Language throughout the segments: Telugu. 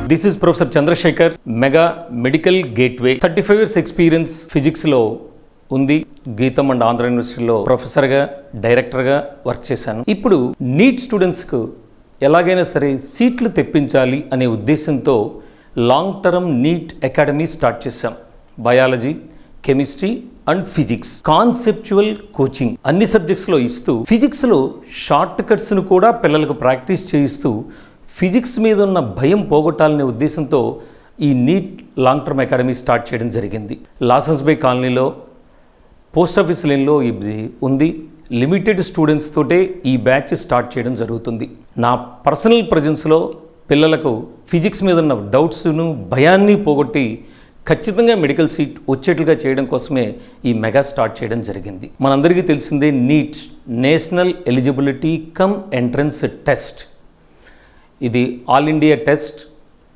This is Professor Chandrasekhar, Mega Medical Gateway. 35 years experience physics లో ఉంది. గీతం అండ్ ఆంధ్ర యూనివర్సిటీలో ప్రొఫెసర్గా డైరెక్టర్గా వర్క్ చేశాను. ఇప్పుడు నీట్ స్టూడెంట్స్కు ఎలాగైనా సరే సీట్లు తెప్పించాలి అనే ఉద్దేశంతో long term NEET academy start చేశాం. Biology, chemistry and physics conceptual coaching అన్ని సబ్జెక్ట్స్లో ఇస్తూ ఫిజిక్స్లో షార్ట్ కట్స్ను కూడా పిల్లలకు ప్రాక్టీస్ చేయిస్తూ ఫిజిక్స్ మీద ఉన్న భయం పోగొట్టాలనే ఉద్దేశంతో ఈ neat long term academy start చేయడం జరిగింది. లాసెన్స్ బై కాలనీలో పోస్ట్ ఆఫీస్ లైన్లో ఇది ఉంది. లిమిటెడ్ స్టూడెంట్స్ తోటే ఈ బ్యాచ్ స్టార్ట్ చేయడం జరుగుతుంది. నా పర్సనల్ ప్రజెన్స్లో పిల్లలకు ఫిజిక్స్ మీద ఉన్న డౌట్స్ను భయాన్ని పోగొట్టి ఖచ్చితంగా మెడికల్ సీట్ వచ్చేట్లుగా చేయడం కోసమే ఈ మెగా స్టార్ట్ చేయడం జరిగింది. మనందరికీ తెలిసిందే neat national eligibility cum entrance test. ఇది ఆల్ ఇండియా టెస్ట్.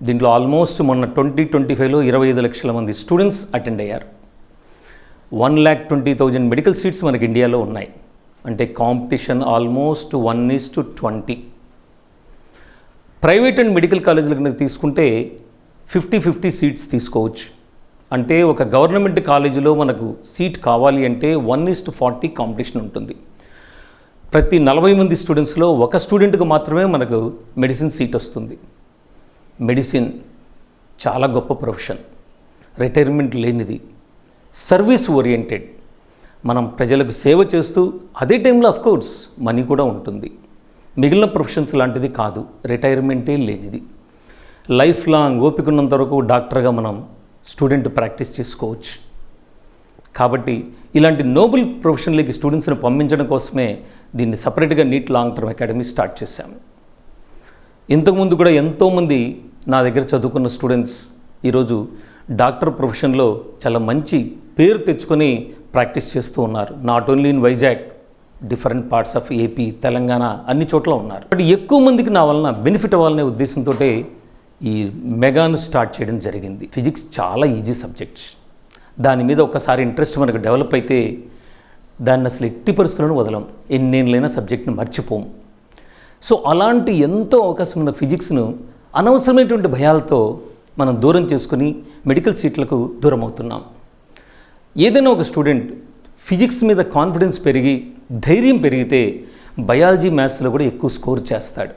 దీంట్లో ఆల్మోస్ట్ మొన్న 2025లో 25 లక్షల మంది స్టూడెంట్స్ అటెండ్ అయ్యారు. 1,20,000 మెడికల్ సీట్స్ మనకి ఇండియాలో ఉన్నాయి. అంటే competition almost 1:20. Private and medical కాలేజీలు కనుక తీసుకుంటే 50-50 సీట్స్ తీసుకోవచ్చు. అంటే ఒక గవర్నమెంట్ కాలేజీలో మనకు సీట్ కావాలి అంటే 1:40 కాంపిటీషన్ ఉంటుంది. ప్రతి 40 మంది స్టూడెంట్స్లో ఒక స్టూడెంట్కి మాత్రమే మనకు మెడిసిన్ సీట్ వస్తుంది. మెడిసిన్ చాలా గొప్ప ప్రొఫెషన్, రిటైర్మెంట్ లేనిది, సర్వీస్ ఓరియంటెడ్. మనం ప్రజలకు సేవ చేస్తూ అదే టైంలో అఫ్కోర్స్ మనీ కూడా ఉంటుంది. మిగిలిన ప్రొఫెషన్స్ లాంటిది కాదు, రిటైర్మెంటే లేనిది. లైఫ్ లాంగ్ ఓపిక ఉన్నంత వరకు డాక్టర్గా మనం స్టూడెంట్ ప్రాక్టీస్ చేసుకోవచ్చు. కాబట్టి ఇలాంటి నోబుల్ ప్రొఫెషన్లకి స్టూడెంట్స్ని పంపించడం కోసమే దీన్ని సపరేట్గా neat long term academy start చేశాము. ఇంతకుముందు కూడా ఎంతోమంది నా దగ్గర చదువుకున్న స్టూడెంట్స్ ఈరోజు డాక్టర్ ప్రొఫెషన్లో చాలా మంచి పేరు తెచ్చుకొని ప్రాక్టీస్ చేస్తూ ఉన్నారు. Not only in Vizag, different parts of AP, Telangana, అన్ని చోట్ల ఉన్నారు. బట్ ఎక్కువ మందికి నా వలన బెనిఫిట్ అవ్వాలనే ఉద్దేశంతో ఈ మెగాను స్టార్ట్ చేయడం జరిగింది. ఫిజిక్స్ చాలా ఈజీ సబ్జెక్ట్. దాని మీద ఒకసారి ఇంట్రెస్ట్ మనకు డెవలప్ అయితే దాన్ని అసలు ఎట్టి పరిస్థితులను వదలం. ఎన్నేళ్ళైనా సబ్జెక్ట్ని మర్చిపోము. సో అలాంటి ఎంతో అవకాశం ఉన్న ఫిజిక్స్ను అనవసరమైనటువంటి భయాలతో మనం దూరం చేసుకుని మెడికల్ సీట్లకు దూరం అవుతున్నాం. ఏదైనా ఒక స్టూడెంట్ ఫిజిక్స్ మీద కాన్ఫిడెన్స్ పెరిగి ధైర్యం పెరిగితే బయాలజీ, మ్యాథ్స్లో కూడా ఎక్కువ స్కోర్ చేస్తాడు.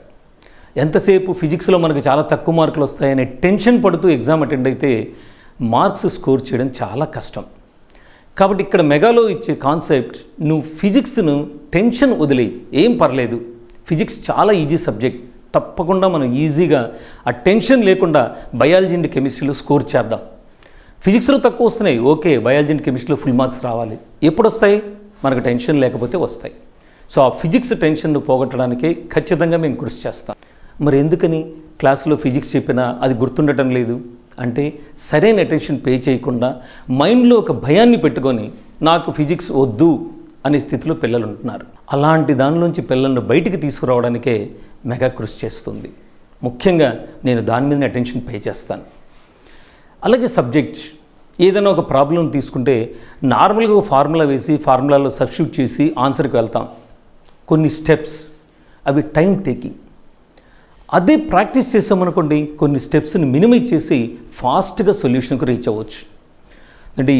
ఎంతసేపు ఫిజిక్స్లో మనకు చాలా తక్కువ మార్కులు వస్తాయనే టెన్షన్ పడుతూ ఎగ్జామ్ అటెండ్ అయితే మార్క్స్ స్కోర్ చేయడం చాలా కష్టం. కాబట్టి ఇక్కడ మెగాలో ఇచ్చే కాన్సెప్ట్, నువ్వు ఫిజిక్స్ను టెన్షన్ వదిలేయి, ఏం పర్లేదు, ఫిజిక్స్ చాలా ఈజీ సబ్జెక్ట్, తప్పకుండా మనం ఈజీగా ఆ టెన్షన్ లేకుండా బయాలజీ అండ్ కెమిస్ట్రీలో స్కోర్ చేద్దాం. ఫిజిక్స్లో తక్కువ వస్తున్నాయి, ఓకే, బయాలజీ అండ్ కెమిస్ట్రీలో ఫుల్ మార్క్స్ రావాలి. ఎప్పుడు వస్తాయి? మనకు టెన్షన్ లేకపోతే వస్తాయి. సో ఆ ఫిజిక్స్ టెన్షన్ను పోగొట్టడానికే ఖచ్చితంగా మేము కృషి చేస్తాం. మరి ఎందుకని క్లాసులో ఫిజిక్స్ చెప్పినా అది గుర్తుండటం లేదు అంటే సరైన అటెన్షన్ పే చేయకుండా మైండ్లో ఒక భయాన్ని పెట్టుకొని నాకు ఫిజిక్స్ వద్దు అనే స్థితిలో పిల్లలు ఉంటున్నారు. అలాంటి దానిలోంచి పిల్లలను బయటికి తీసుకురావడానికే మెగా కృషి చేస్తుంది. ముఖ్యంగా నేను దాని మీద అటెన్షన్ పే చేస్తాను. అలాగే సబ్జెక్ట్ ఏదైనా ఒక ప్రాబ్లం తీసుకుంటే నార్మల్గా ఒక ఫార్ములా వేసి ఫార్ములాలో సబ్స్టిట్యూట్ చేసి ఆన్సర్కి వెళ్తాం. కొన్ని స్టెప్స్ అవి టైం టేకింగ్. అదే ప్రాక్టీస్ చేసామనుకోండి, కొన్ని స్టెప్స్ని మినిమైజ్ చేసి ఫాస్ట్గా సొల్యూషన్కి రీచ్ అవ్వచ్చు. అంటే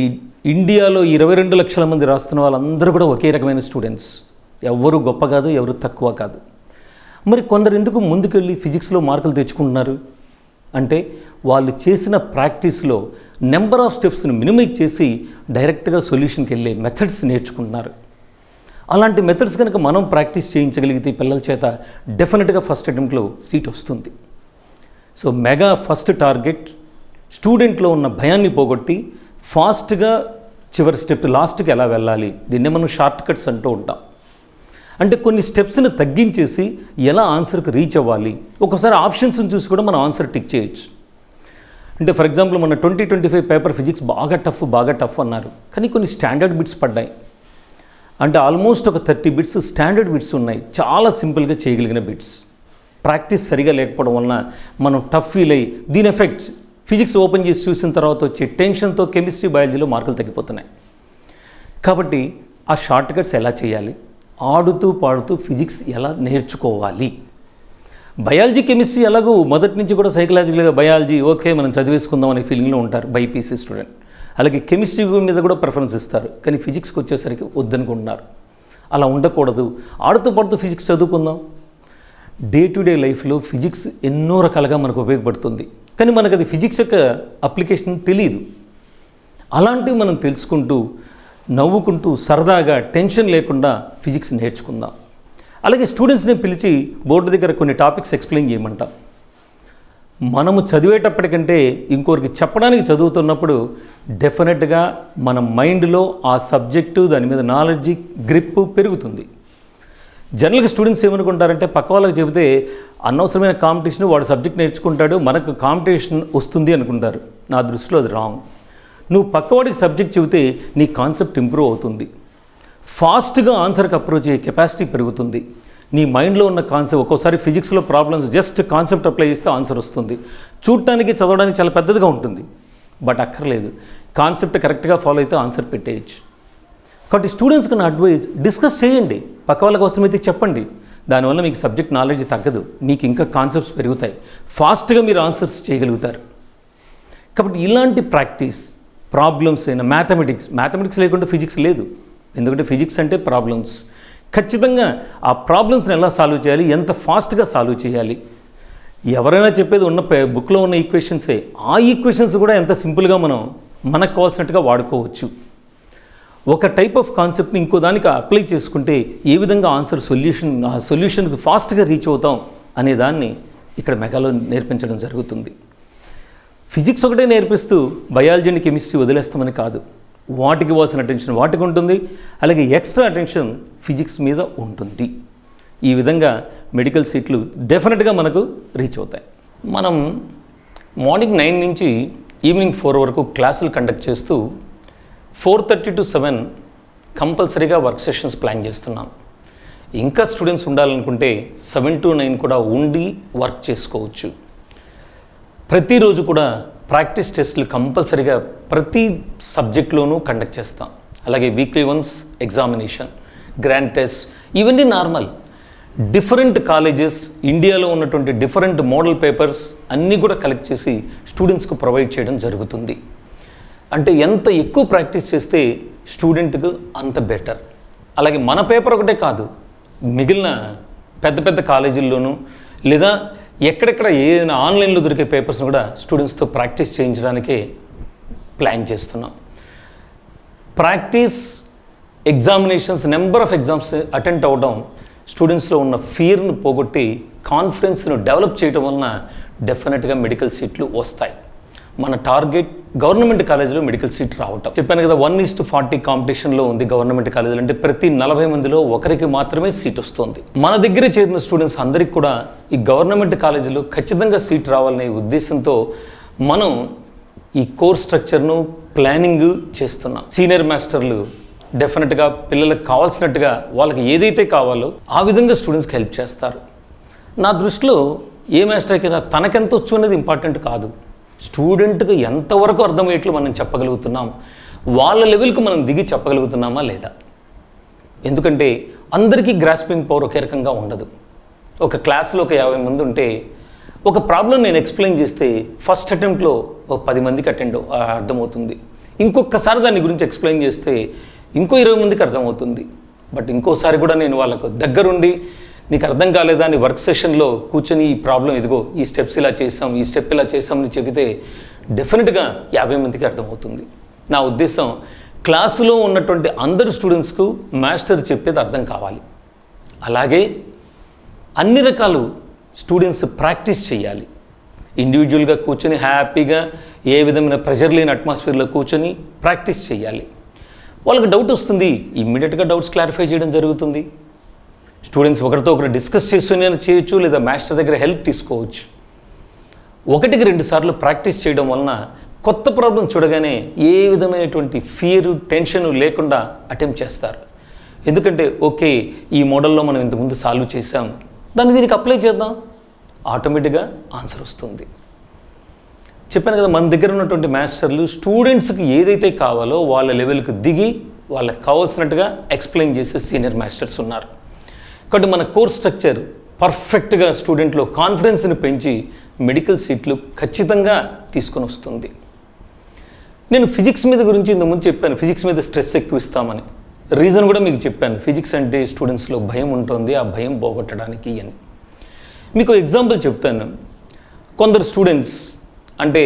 ఇండియాలో 22 లక్షల మంది రాస్తున్న వాళ్ళందరూ కూడా ఒకే రకమైన స్టూడెంట్స్. ఎవరు గొప్ప కాదు, ఎవరు తక్కువ కాదు. మరి కొందరు ఎందుకు ముందుకెళ్ళి ఫిజిక్స్లో మార్కులు తెచ్చుకుంటున్నారు అంటే వాళ్ళు చేసిన ప్రాక్టీస్లో నెంబర్ ఆఫ్ స్టెప్స్ని మినిమైజ్ చేసి డైరెక్ట్గా సొల్యూషన్కి వెళ్ళే మెథడ్స్ నేర్చుకుంటున్నారు. అలాంటి మెథడ్స్ కనుక మనం ప్రాక్టీస్ చేయించగలిగితే పిల్లల చేత డెఫినెట్గా ఫస్ట్ అటెంప్ట్లో సీట్ వస్తుంది. సో మెగా ఫస్ట్ టార్గెట్ స్టూడెంట్లో ఉన్న భయాన్ని పోగొట్టి ఫాస్ట్గా చివరి స్టెప్ లాస్ట్కి ఎలా వెళ్ళాలి, దీన్నే మనం షార్ట్ కట్స్ అంటూ ఉంటాం. అంటే కొన్ని స్టెప్స్ని తగ్గించేసి ఎలా ఆన్సర్కి రీచ్ అవ్వాలి. ఒక్కోసారి ఆప్షన్స్ని చూసి కూడా మనం ఆన్సర్ టిక్ చేయొచ్చు. అంటే ఫర్ ఎగ్జాంపుల్ మన 2025 పేపర్ ఫిజిక్స్ బాగా టఫ్ అన్నారు, కానీ కొన్ని స్టాండర్డ్ బిట్స్ పడ్డాయి. అంటే ఆల్మోస్ట్ ఒక 30 బిట్స్ స్టాండర్డ్ బిట్స్ ఉన్నాయి, చాలా సింపుల్గా చేయగలిగిన బిట్స్. ప్రాక్టీస్ సరిగా లేకపోవడం వలన మనం టఫ్ ఫీల్ అయ్యి దీని ఎఫెక్ట్స్ ఫిజిక్స్ ఓపెన్ చేసి చూసిన తర్వాత వచ్చే టెన్షన్తో కెమిస్ట్రీ, బయాలజీలో మార్కులు తగ్గిపోతున్నాయి. కాబట్టి ఆ షార్ట్ కట్స్ ఎలా చేయాలి, ఆడుతూ పాడుతూ ఫిజిక్స్ ఎలా నేర్చుకోవాలి, బయాలజీ కెమిస్ట్రీ ఎలాగో మొదటి నుంచి కూడా సైకలాజికల్గా బయాలజీ ఓకే మనం చదివేసుకుందాం అనే ఫీలింగ్లో ఉంటారు బైపీసీ స్టూడెంట్. అలాగే కెమిస్ట్రీ మీద కూడా ప్రిఫరెన్స్ ఇస్తారు, కానీ ఫిజిక్స్కి వచ్చేసరికి వద్దనుకుంటున్నారు. అలా ఉండకూడదు, ఆడుతూ పాడుతూ ఫిజిక్స్ చదువుకుందాం. డే టు డే లైఫ్లో ఫిజిక్స్ ఎన్నో రకాలుగా మనకు ఉపయోగపడుతుంది, కానీ మనకు అది ఫిజిక్స్ యొక్క అప్లికేషన్ తెలియదు. అలాంటివి మనం తెలుసుకుంటూ నవ్వుకుంటూ సరదాగా టెన్షన్ లేకుండా ఫిజిక్స్ నేర్చుకుందాం. అలాగే స్టూడెంట్స్ని పిలిచి బోర్డు దగ్గర కొన్ని టాపిక్స్ ఎక్స్ప్లెయిన్ చేయమంటాం. మనము చదివేటప్పటికంటే ఇంకొకరికి చెప్పడానికి చదువుతున్నప్పుడు డెఫినెట్గా మన మైండ్లో ఆ సబ్జెక్టు దాని మీద నాలెడ్జ్ గ్రిప్ పెరుగుతుంది. జనరల్గా స్టూడెంట్స్ ఏమనుకుంటారంటే పక్క వాళ్ళకి చెబితే అనవసరమైన కాంపిటీషన్, వాడు సబ్జెక్ట్ నేర్చుకుంటాడు మనకు కాంపిటీషన్ వస్తుంది అనుకుంటారు. నా దృష్టిలో అది రాంగ్. నువ్వు పక్కవాడికి సబ్జెక్ట్ చెబితే నీ కాన్సెప్ట్ ఇంప్రూవ్ అవుతుంది, ఫాస్ట్గా ఆన్సర్కి అప్రోచ్ అయ్యే కెపాసిటీ పెరుగుతుంది. నీ మైండ్లో ఉన్న కాన్సెప్ట్, ఒక్కోసారి ఫిజిక్స్లో ప్రాబ్లమ్స్ జస్ట్ కాన్సెప్ట్ అప్లై చేస్తే ఆన్సర్ వస్తుంది. చూడటానికి చదవడానికి చాలా పెద్దదిగా ఉంటుంది, బట్ అక్కర్లేదు, కాన్సెప్ట్ కరెక్ట్గా ఫాలో అయితే ఆన్సర్ పెట్టేయచ్చు. కాబట్టి స్టూడెంట్స్కి నా అడ్వైజ్, డిస్కస్ చేయండి, పక్క వాళ్ళకి అవసరమైతే చెప్పండి. దానివల్ల మీకు సబ్జెక్ట్ నాలెడ్జ్ తగ్గదు, మీకు ఇంకా కాన్సెప్ట్స్ పెరుగుతాయి, ఫాస్ట్గా మీరు ఆన్సర్స్ చేయగలుగుతారు. కాబట్టి ఇలాంటి ప్రాక్టీస్, ప్రాబ్లమ్స్ అయినా మ్యాథమెటిక్స్ లేకుండా ఫిజిక్స్ లేదు. ఎందుకంటే ఫిజిక్స్ అంటే ప్రాబ్లమ్స్. ఖచ్చితంగా ఆ ప్రాబ్లమ్స్ని ఎలా సాల్వ్ చేయాలి, ఎంత ఫాస్ట్గా సాల్వ్ చేయాలి. ఎవరైనా చెప్పేది ఉన్న బుక్లో ఉన్న ఈక్వేషన్సే, ఆ ఈక్వేషన్స్ కూడా ఎంత సింపుల్గా మనం మనకు కావాల్సినట్టుగా వాడుకోవచ్చు. ఒక టైప్ ఆఫ్ కాన్సెప్ట్ని ఇంకో దానికి అప్లై చేసుకుంటే ఏ విధంగా ఆ సొల్యూషన్కి ఫాస్ట్గా రీచ్ అవుతాం అనే దాన్ని ఇక్కడ మెగాలో నేర్పించడం జరుగుతుంది. ఫిజిక్స్ ఒకటే నేర్పిస్తూ బయాలజీ అండ్ కెమిస్ట్రీ వదిలేస్తామని కాదు, వాటికి ఇవ్వాల్సిన అటెన్షన్ వాటికి ఉంటుంది, అలాగే ఎక్స్ట్రా అటెన్షన్ ఫిజిక్స్ మీద ఉంటుంది. ఈ విధంగా మెడికల్ సీట్లు డెఫినెట్గా మనకు రీచ్ అవుతాయి. మనం మార్నింగ్ 9 నుంచి ఈవినింగ్ 4 వరకు క్లాసులు కండక్ట్ చేస్తూ 4:30 to 7 కంపల్సరీగా వర్క్ సెషన్స్ ప్లాన్ చేస్తున్నాం. ఇంకా స్టూడెంట్స్ ఉండాలనుకుంటే 7 to 9 కూడా ఉండి వర్క్ చేసుకోవచ్చు. ప్రతిరోజు కూడా ప్రాక్టీస్ టెస్ట్లు కంపల్సరీగా ప్రతి సబ్జెక్ట్లోనూ కండక్ట్ చేస్తాం. అలాగే weekly once examination, grand test, ఇవన్నీ నార్మల్. డిఫరెంట్ కాలేజెస్, ఇండియాలో ఉన్నటువంటి డిఫరెంట్ మోడల్ పేపర్స్ అన్నీ కూడా కలెక్ట్ చేసి స్టూడెంట్స్కు ప్రొవైడ్ చేయడం జరుగుతుంది. అంటే ఎంత ఎక్కువ ప్రాక్టీస్ చేస్తే స్టూడెంట్కు అంత బెటర్. అలాగే మన పేపర్ ఒకటే కాదు, మిగిలిన పెద్ద పెద్ద కాలేజీల్లోనూ లేదా ఎక్కడెక్కడ ఏదైనా ఆన్లైన్లో దొరికే పేపర్స్ని కూడా స్టూడెంట్స్తో ప్రాక్టీస్ చేయించడానికే ప్లాన్ చేస్తున్నాం. Practice, examinations, number of exams attend అవ్వడం స్టూడెంట్స్లో ఉన్న ఫియర్ను పోగొట్టి కాన్ఫిడెన్స్ను డెవలప్ చేయడం వలన డెఫినెట్గా మెడికల్ సీట్లు వస్తాయి. మన టార్గెట్ గవర్నమెంట్ కాలేజీలో మెడికల్ సీట్ రావటం. చెప్పాను కదా, 1:40 కాంపిటీషన్లో ఉంది గవర్నమెంట్ కాలేజీలు. అంటే ప్రతి 40 మందిలో ఒకరికి మాత్రమే సీట్ వస్తుంది. మన దగ్గర చేరిన స్టూడెంట్స్ అందరికీ కూడా ఈ గవర్నమెంట్ కాలేజీలో ఖచ్చితంగా సీట్ రావాలనే ఉద్దేశంతో మనం ఈ కోర్స్ స్ట్రక్చర్ను ప్లానింగ్ చేస్తున్నాం. సీనియర్ మాస్టర్లు డెఫినెట్గా పిల్లలకు కావాల్సినట్టుగా వాళ్ళకి ఏదైతే కావాలో ఆ విధంగా స్టూడెంట్స్కి హెల్ప్ చేస్తారు. నా దృష్టిలో ఏ మాస్టర్కైనా తనకెంత వచ్చు అనేది ఇంపార్టెంట్ కాదు, స్టూడెంట్కి ఎంతవరకు అర్థమయ్యేట్లు మనం చెప్పగలుగుతున్నాం, వాళ్ళ లెవెల్కి మనం దిగి చెప్పగలుగుతున్నామా లేదా. ఎందుకంటే అందరికీ గ్రాస్పింగ్ పవర్ ఒకే రకంగా ఉండదు. ఒక క్లాస్లో ఒక 50 మంది ఉంటే ఒక ప్రాబ్లం నేను ఎక్స్ప్లెయిన్ చేస్తే ఫస్ట్ అటెంప్ట్లో ఒక 10 మందికి అర్థమవుతుంది. ఇంకొకసారి దాని గురించి ఎక్స్ప్లెయిన్ చేస్తే ఇంకో 20 మందికి అర్థమవుతుంది. బట్ ఇంకోసారి కూడా నేను వాళ్ళకు దగ్గరుండి నీకు అర్థం కాలేదా అని వర్క్ సెషన్లో కూర్చొని ఈ ప్రాబ్లం ఇదిగో ఈ స్టెప్స్ ఇలా చేసాం, ఈ స్టెప్ ఇలా చేసామని చెబితే డెఫినెట్గా 50 మందికి అర్థమవుతుంది. నా ఉద్దేశం క్లాసులో ఉన్నటువంటి అందరు స్టూడెంట్స్కు మాస్టర్ చెప్పేది అర్థం కావాలి. అలాగే అన్ని రకాలు స్టూడెంట్స్ ప్రాక్టీస్ చేయాలి. ఇండివిజువల్గా కూర్చొని హ్యాపీగా ఏ విధమైన ప్రెషర్ లేని అట్మాస్ఫియర్లో కూర్చొని ప్రాక్టీస్ చేయాలి. వాళ్ళకి డౌట్ వస్తుంది, ఇమ్మీడియట్గా డౌట్స్ క్లారిఫై చేయడం జరుగుతుంది. స్టూడెంట్స్ ఒకరితో ఒకరు డిస్కస్ చేస్తూనే చేయొచ్చు, లేదా మాస్టర్ దగ్గర హెల్ప్ తీసుకోవచ్చు. 1-2 సార్లు ప్రాక్టీస్ చేయడం వలన కొత్త ప్రాబ్లం చూడగానే ఏ విధమైనటువంటి ఫియర్, టెన్షన్ లేకుండా అటెంప్ట్ చేస్తారు. ఎందుకంటే ఓకే ఈ మోడల్లో మనం ఇంతకుముందు సాల్వ్ చేసాం, దాన్ని దీనికి అప్లై చేద్దాం, ఆటోమేటిక్గా ఆన్సర్ వస్తుంది. చెప్పాను కదా, మన దగ్గర ఉన్నటువంటి మాస్టర్లు స్టూడెంట్స్కి ఏదైతే కావాలో వాళ్ళ లెవెల్కి దిగి వాళ్ళకి కావాల్సినట్టుగా ఎక్స్ప్లెయిన్ చేసే సీనియర్ మాస్టర్స్ ఉన్నారు. కాబట్టి మన కోర్స్ స్ట్రక్చర్ పర్ఫెక్ట్గా స్టూడెంట్లో కాన్ఫిడెన్స్ని పెంచి మెడికల్ సీట్లు ఖచ్చితంగా తీసుకొని వస్తుంది. నేను ఫిజిక్స్ మీద గురించి ఇంతకుముందు చెప్పాను, ఫిజిక్స్ మీద స్ట్రెస్ ఎక్కువ ఇస్తామని. రీజన్ కూడా మీకు చెప్పాను, ఫిజిక్స్ అంటే స్టూడెంట్స్లో భయం ఉంటుంది, ఆ భయం పోగొట్టడానికి అని. మీకు ఎగ్జాంపుల్ చెప్తాను. కొందరు స్టూడెంట్స్ అంటే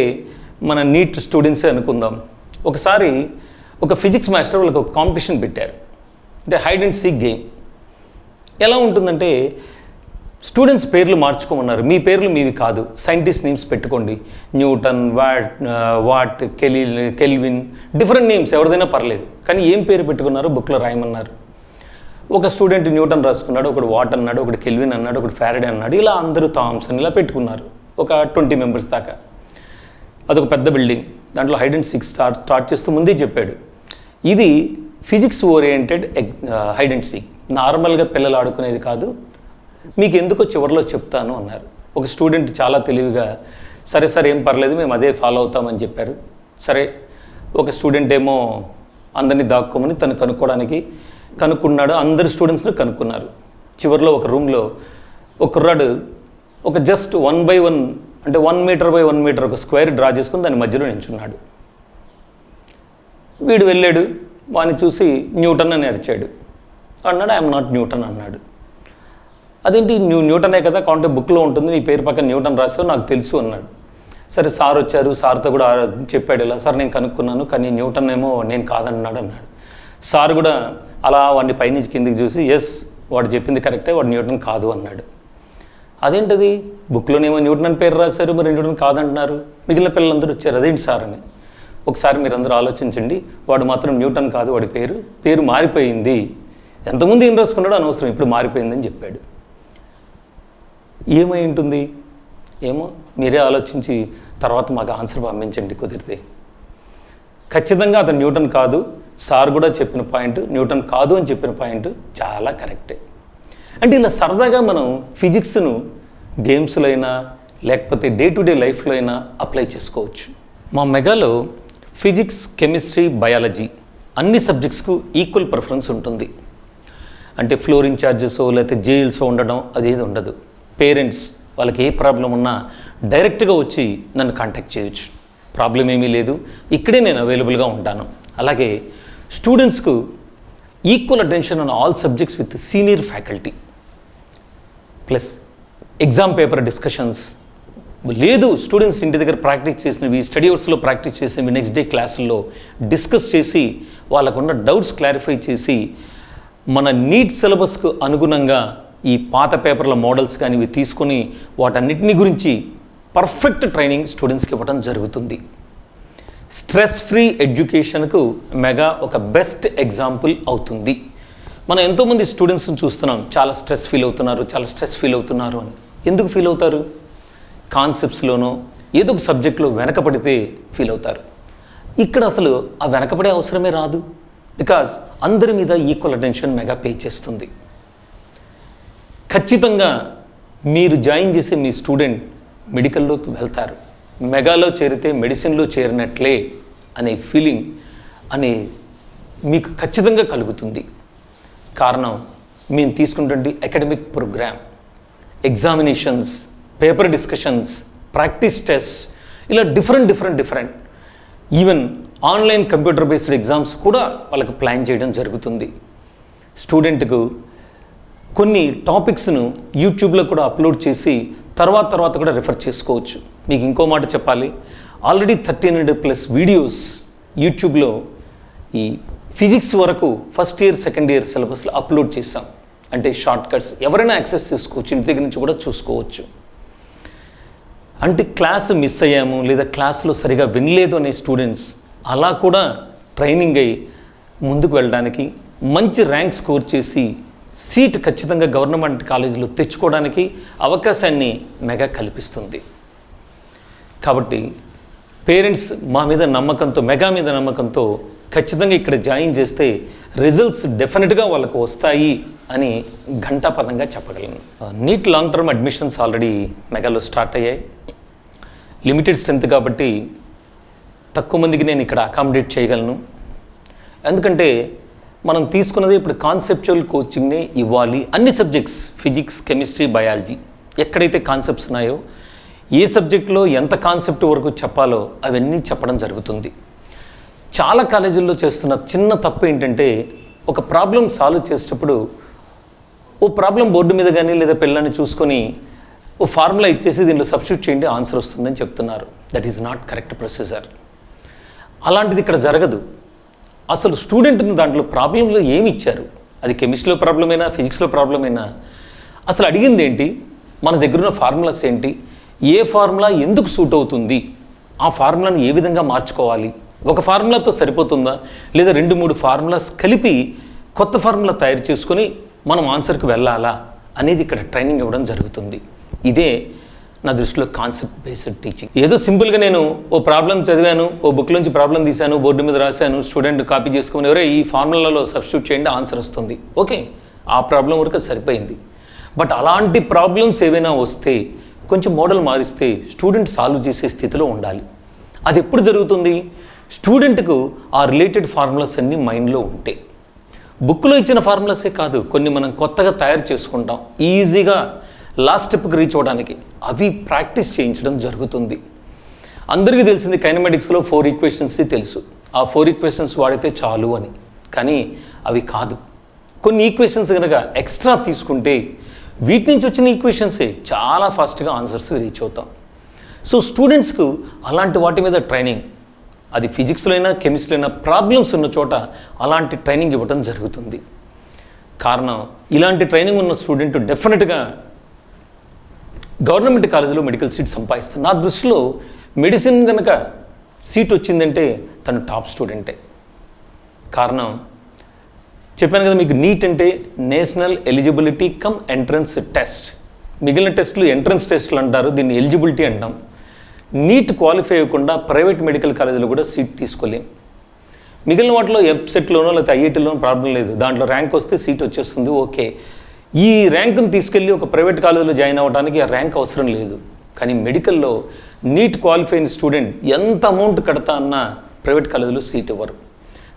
మన నీట్ స్టూడెంట్సే అనుకుందాం. ఒకసారి ఒక ఫిజిక్స్ మాస్టర్ వాళ్ళకి ఒక కాంపిటీషన్ పెట్టారు, అంటే హైడ్ అండ్ సీక్ గేమ్. ఎలా ఉంటుందంటే స్టూడెంట్స్ పేర్లు మార్చుకోమన్నారు, మీ పేర్లు మీవి కాదు, సైంటిస్ట్ నేమ్స్ పెట్టుకోండి, Newton, what, kelvin, different names ఎవరిదైనా పర్లేదు, కానీ ఏం పేరు పెట్టుకున్నారో బుక్లో రాయమన్నారు. ఒక స్టూడెంట్ న్యూటన్ రాసుకున్నాడు, ఒకడు వాట్ అన్నాడు, ఒకటి కెల్విన్ అన్నాడు, ఒకటి ఫారడే అన్నాడు, ఇలా అందరూ థామ్సన్ ఇలా పెట్టుకున్నారు, ఒక 20 మెంబర్స్ దాకా. అదొక పెద్ద బిల్డింగ్, దాంట్లో హైడ్ అండ్ సీక్ స్టార్ట్ చేస్తూ ముందే చెప్పాడు, ఇది physics oriented hide and seek, నార్మల్గా పిల్లలు ఆడుకునేది కాదు, మీకు ఎందుకో చివరిలో చెప్తాను అన్నారు. ఒక స్టూడెంట్ చాలా తెలివిగా సరే సరే ఏం పర్లేదు మేము అదే ఫాలో అవుతామని చెప్పారు. సరే, ఒక స్టూడెంట్ ఏమో అందరినీ దాక్కోమని తను కనుక్కున్నాడు, అందరు స్టూడెంట్స్ని కనుక్కున్నారు. చివరిలో ఒక రూమ్లో ఒక కుర్రాడు ఒక జస్ట్ 1 by 1 అంటే 1 meter by 1 meter ఒక స్క్వేర్ డ్రా చేసుకుని దాని మధ్యలో నించున్నాడు. వీడు వెళ్ళాడు, వాడిని చూసి న్యూటన్ అని అరిచాడు. అన్నాడు ఐఎమ్ నాట్ న్యూటన్ అన్నాడు. అదేంటి న్యూటనే కదా, కాంటే బుక్లో ఉంటుంది, నీ పేరు పక్కన న్యూటన్ రాసావు నాకు తెలుసు అన్నాడు. సరే సార్ వచ్చారు, సార్తో కూడా చెప్పాడు ఇలా, సార్ నేను కనుక్కున్నాను కానీ న్యూటన్ ఏమో నేను కాదన్నాడు అన్నాడు. సార్ కూడా అలా వాడిని పైనుంచి కిందికి చూసి ఎస్ వాడు చెప్పింది కరెక్టే, వాడు న్యూటన్ కాదు అన్నాడు. అదేంటది, బుక్లోనేమో న్యూటన్ అని పేరు రాశారు, మరి న్యూటన్ కాదంటున్నారు, మిగిలిన పిల్లలందరూ వచ్చారు, అదేంటి సార్ అని. ఒకసారి మీరు అందరూ ఆలోచించండి, వాడు మాత్రం న్యూటన్ కాదు, వాడి పేరు మారిపోయింది, ఎంతమంది ఏం రాసుకున్నాడో అనవసరం, ఇప్పుడు మారిపోయిందని చెప్పాడు. ఏమై ఉంటుంది ఏమో, మీరే ఆలోచించి తర్వాత మాకు ఆన్సర్ పంపించండి కుదిరితే. ఖచ్చితంగా అతను న్యూటన్ కాదు, సార్ కూడా చెప్పిన పాయింట్, న్యూటన్ కాదు అని చెప్పిన పాయింట్ చాలా కరెక్టే. అంటే ఇలా సరదాగా మనం ఫిజిక్స్ను గేమ్స్లో అయినా లేకపోతే డే టు డే లైఫ్లో అయినా అప్లై చేసుకోవచ్చు. మా మెగాలో ఫిజిక్స్, కెమిస్ట్రీ, బయాలజీ అన్ని సబ్జెక్ట్స్కు ఈక్వల్ ప్రిఫరెన్స్ ఉంటుంది. అంటే ఫ్లోర్ ఇన్ఛార్జెస్ లేకపోతే జైల్స్ ఉండడం అదేది ఉండదు. పేరెంట్స్ వాళ్ళకి ఏ ప్రాబ్లం ఉన్నా డైరెక్ట్గా వచ్చి నన్ను కాంటాక్ట్ చేయొచ్చు, ప్రాబ్లం ఏమీ లేదు, ఇక్కడే నేను అవైలబుల్గా ఉంటాను. అలాగే స్టూడెంట్స్కు equal attention on all subjects with senior faculty, plus exam paper discussions. లేదు స్టూడెంట్స్ ఇంటి దగ్గర ప్రాక్టీస్ చేసినవి, స్టడీ అవర్స్లో ప్రాక్టీస్ చేసినవి నెక్స్ట్ డే క్లాసుల్లో డిస్కస్ చేసి వాళ్ళకున్న డౌట్స్ క్లారిఫై చేసి మన నీట్ సిలబస్కు అనుగుణంగా ఈ పాత పేపర్ల మోడల్స్ కానీ ఇవి తీసుకొని వాటన్నిటిని గురించి పర్ఫెక్ట్ ట్రైనింగ్ స్టూడెంట్స్కి ఇవ్వడం జరుగుతుంది. స్ట్రెస్ ఫ్రీ ఎడ్యుకేషన్కు మెగా ఒక బెస్ట్ ఎగ్జాంపుల్ అవుతుంది. మనం ఎంతోమంది స్టూడెంట్స్ని చూస్తున్నాం, చాలా స్ట్రెస్ ఫీల్ అవుతున్నారు అని. ఎందుకు ఫీల్ అవుతారు? కాన్సెప్ట్స్లోనో ఏదో ఒక సబ్జెక్ట్లో వెనకపడితే ఫీల్ అవుతారు. ఇక్కడ అసలు ఆ వెనకపడే అవసరమే రాదు, బికాజ్ అందరి మీద ఈక్వల్ అటెన్షన్ మెగా పే చేస్తుంది. ఖచ్చితంగా మీరు జాయిన్ చేసే మీ స్టూడెంట్ మెడికల్లోకి వెళ్తారు, మెగాలో చేరితే మెడిసిన్లో చేరినట్లే అనే ఫీలింగ్ మీకు ఖచ్చితంగా కలుగుతుంది. కారణం మేము తీసుకున్నటువంటి academic programme, examinations, paper discussions, practice test, ఇలా different even online computer based exams కూడా వాళ్ళకి ప్లాన్ చేయడం జరుగుతుంది. స్టూడెంట్కు కొన్ని టాపిక్స్ను యూట్యూబ్లో కూడా అప్లోడ్ చేసి తర్వాత కూడా రిఫర్ చేసుకోవచ్చు. మీకు ఇంకో మాట చెప్పాలి, ఆల్రెడీ 1300+ వీడియోస్ యూట్యూబ్లో ఈ ఫిజిక్స్ వరకు ఫస్ట్ ఇయర్ సెకండ్ ఇయర్ సిలబస్లో అప్లోడ్ చేశాం. అంటే షార్ట్ కట్స్ ఎవరైనా యాక్సెస్ చేసుకోవచ్చు, ఇంటి దగ్గర నుంచి కూడా చూసుకోవచ్చు. అంటే క్లాస్ మిస్ అయ్యాము లేదా క్లాస్లో సరిగా వినలేదు అనే స్టూడెంట్స్ అలా కూడా ట్రైనింగ్ అయ్యి ముందుకు వెళ్ళడానికి, మంచి ర్యాంక్ స్కోర్ చేసి సీట్ ఖచ్చితంగా గవర్నమెంట్ కాలేజీలో తెచ్చుకోవడానికి అవకాశాన్ని మెగా కల్పిస్తుంది. కాబట్టి పేరెంట్స్ మెగా మీద నమ్మకంతో ఖచ్చితంగా ఇక్కడ జాయిన్ చేస్తే రిజల్ట్స్ డెఫినెట్గా వాళ్ళకు వస్తాయి అని ఘంటాపథంగా చెప్పగలను. NEET long term admissions already మెగాలో స్టార్ట్ అయ్యాయి. లిమిటెడ్ స్ట్రెంత్ కాబట్టి తక్కువ మందికి నేను ఇక్కడ అకామిడేట్ చేయగలను. ఎందుకంటే మనం తీసుకున్నది ఇప్పుడు కాన్సెప్చువల్ కోచింగ్నే ఇవ్వాలి. అన్ని సబ్జెక్ట్స్, ఫిజిక్స్, కెమిస్ట్రీ, బయాలజీ, ఎక్కడైతే కాన్సెప్ట్స్ ఉన్నాయో, ఏ సబ్జెక్ట్లో ఎంత కాన్సెప్ట్ వరకు చెప్పాలో అవన్నీ చెప్పడం జరుగుతుంది. చాలా కాలేజీల్లో చేస్తున్న చిన్న తప్పు ఏంటంటే, ఒక ప్రాబ్లం సాల్వ్ చేసేటప్పుడు ఓ ప్రాబ్లం బోర్డు మీద కానీ లేదా పిల్లల్ని చూసుకొని ఓ ఫార్ములా ఇచ్చేసి దీనిలో సబ్స్టిట్యూట్ చేయండి ఆన్సర్ వస్తుందని చెప్తున్నారు. That is not correct procedure. అలాంటిది ఇక్కడ జరగదు. అసలు స్టూడెంట్ని దాంట్లో ప్రాబ్లంలో ఏమి ఇచ్చారు, అది కెమిస్ట్రీలో ప్రాబ్లం అయినా ఫిజిక్స్లో ప్రాబ్లం అయినా, అసలు అడిగింది ఏంటి, మన దగ్గర ఉన్న ఫార్ములాస్ ఏంటి, ఏ ఫార్ములా ఎందుకు సూట్ అవుతుంది, ఆ ఫార్ములాను ఏ విధంగా మార్చుకోవాలి, ఒక ఫార్ములాతో సరిపోతుందా లేదా 2-3 ఫార్ములాస్ కలిపి కొత్త ఫార్ములా తయారు చేసుకొని మనం ఆన్సర్కి వెళ్ళాలా అనేది ఇక్కడ ట్రైనింగ్ ఇవ్వడం జరుగుతుంది. ఇదే నా దృష్టిలో కాన్సెప్ట్ బేస్డ్ టీచింగ్. ఏదో సింపుల్గా నేను ఓ ప్రాబ్లం చదివాను, ఓ బుక్లోంచి ప్రాబ్లం తీశాను, బోర్డు మీద రాశాను, స్టూడెంట్ కాపీ చేసుకుని ఎవరే ఈ ఫార్ములాలో సబ్స్టిట్యూట్ చేయండి ఆన్సర్ వస్తుంది, ఓకే, ఆ ప్రాబ్లం వరకు సరిపోయింది. బట్ అలాంటి ప్రాబ్లమ్స్ ఏవైనా వస్తే కొంచెం మోడల్ మారిస్తే స్టూడెంట్ సాల్వ్ చేసే స్థితిలో ఉండాలి. అది ఎప్పుడు జరుగుతుంది, స్టూడెంట్కు ఆ రిలేటెడ్ ఫార్ములాస్ అన్నీ మైండ్లో ఉంటే. బుక్లో ఇచ్చిన ఫార్ములాసే కాదు, కొన్ని మనం కొత్తగా తయారు చేసుకుంటాం ఈజీగా లాస్ట్ స్టెప్కి రీచ్ అవ్వడానికి, అవి ప్రాక్టీస్ చేయించడం జరుగుతుంది. అందరికీ తెలిసింది కైనమాటిక్స్లో 4 ఈక్వేషన్స్ తెలుసు, ఆ 4 ఈక్వేషన్స్ వాడితే చాలు అని. కానీ అవి కాదు. కొన్ని ఈక్వేషన్స్ కనుక ఎక్స్ట్రా తీసుకుంటే వీటి నుంచి వచ్చిన ఈక్వేషన్సే చాలా ఫాస్ట్గా ఆన్సర్స్ రీచ్ అవుతాం. సో స్టూడెంట్స్కు అలాంటి వాటి మీద ట్రైనింగ్, అది ఫిజిక్స్లో అయినా కెమిస్ట్రీలో అయినా ప్రాబ్లమ్స్ ఉన్న చోట అలాంటి ట్రైనింగ్ ఇవ్వడం జరుగుతుంది. కారణం, ఇలాంటి ట్రైనింగ్ ఉన్న స్టూడెంట్ డెఫినెట్గా గవర్నమెంట్ కాలేజీలో మెడికల్ సీట్ సంపాదిస్తాను. నా దృష్టిలో మెడిసిన్ కనుక సీట్ వచ్చిందంటే తను టాప్ స్టూడెంటే. కారణం చెప్పాను కదా మీకు, నీట్ అంటే national eligibility cum entrance test. మిగిలిన టెస్టులు ఎంట్రన్స్ టెస్టులు అంటారు, దీన్ని ఎలిజిబిలిటీ అంటాం. నీట్ క్వాలిఫై అవ్వకుండా ప్రైవేట్ మెడికల్ కాలేజీలో కూడా సీట్ తీసుకోలేం. మిగిలిన వాటిలో ఎంసెట్లోనో లేకపోతే ఐఐటీలోనో ప్రాబ్లం లేదు, దాంట్లో ర్యాంక్ వస్తే సీట్ వచ్చేస్తుంది, ఓకే. ఈ ర్యాంకును తీసుకెళ్ళి ఒక ప్రైవేట్ కాలేజీలో జాయిన్ అవ్వడానికి ఆ ర్యాంక్ అవసరం లేదు. కానీ మెడికల్లో నీట్ క్వాలిఫై అయిన స్టూడెంట్ ఎంత అమౌంట్ కడతా అన్నా ప్రైవేట్ కాలేజీలో సీట్ ఇవ్వరు.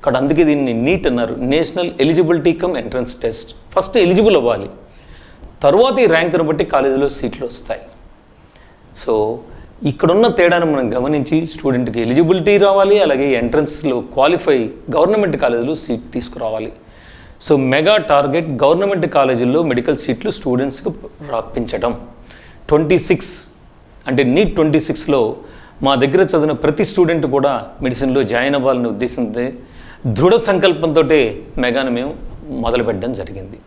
కాబట్టి అందుకే దీన్ని నీట్ అన్నారు, national eligibility cum entrance test. First eligible అవ్వాలి, తర్వాత ఈ ర్యాంకును బట్టి కాలేజీలో సీట్లు వస్తాయి. సో ఇక్కడున్న తేడాను మనం గమనించి స్టూడెంట్కి ఎలిజిబిలిటీ రావాలి, అలాగే ఎంట్రన్స్లో క్వాలిఫై గవర్నమెంట్ కాలేజీలో సీట్ తీసుకురావాలి. సో మెగా టార్గెట్ గవర్నమెంట్ కాలేజీల్లో మెడికల్ సీట్లు స్టూడెంట్స్కి రప్పించడం. 26 అంటే నీట్ 26లో మా దగ్గర చదివిన ప్రతి స్టూడెంట్ కూడా మెడిసిన్లో జాయిన్ అవ్వాలనే ఉద్దేశంతో దృఢ సంకల్పంతో మెగాను మేము మొదలుపెట్టడం జరిగింది.